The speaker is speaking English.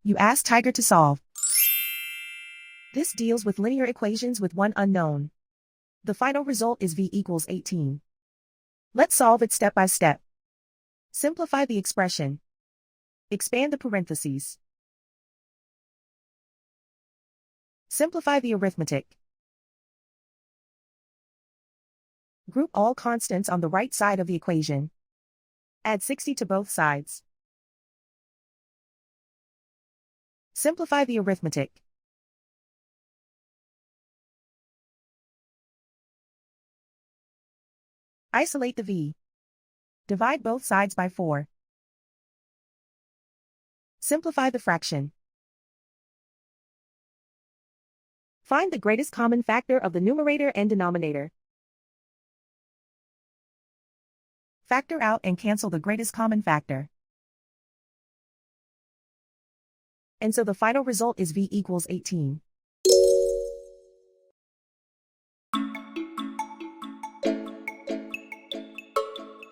You ask Tiger to solve. This deals with linear equations with one unknown. The final result is v equals 18. Let's solve it step by step. Simplify the expression. Expand the parentheses. Simplify the arithmetic. Group all constants on the right side of the equation. Add 60 to both sides. Simplify the arithmetic. Isolate the v. Divide both sides by 4. Simplify the fraction. Find the greatest common factor of the numerator and denominator. Factor out and cancel the greatest common factor. And so the final result is v equals 18.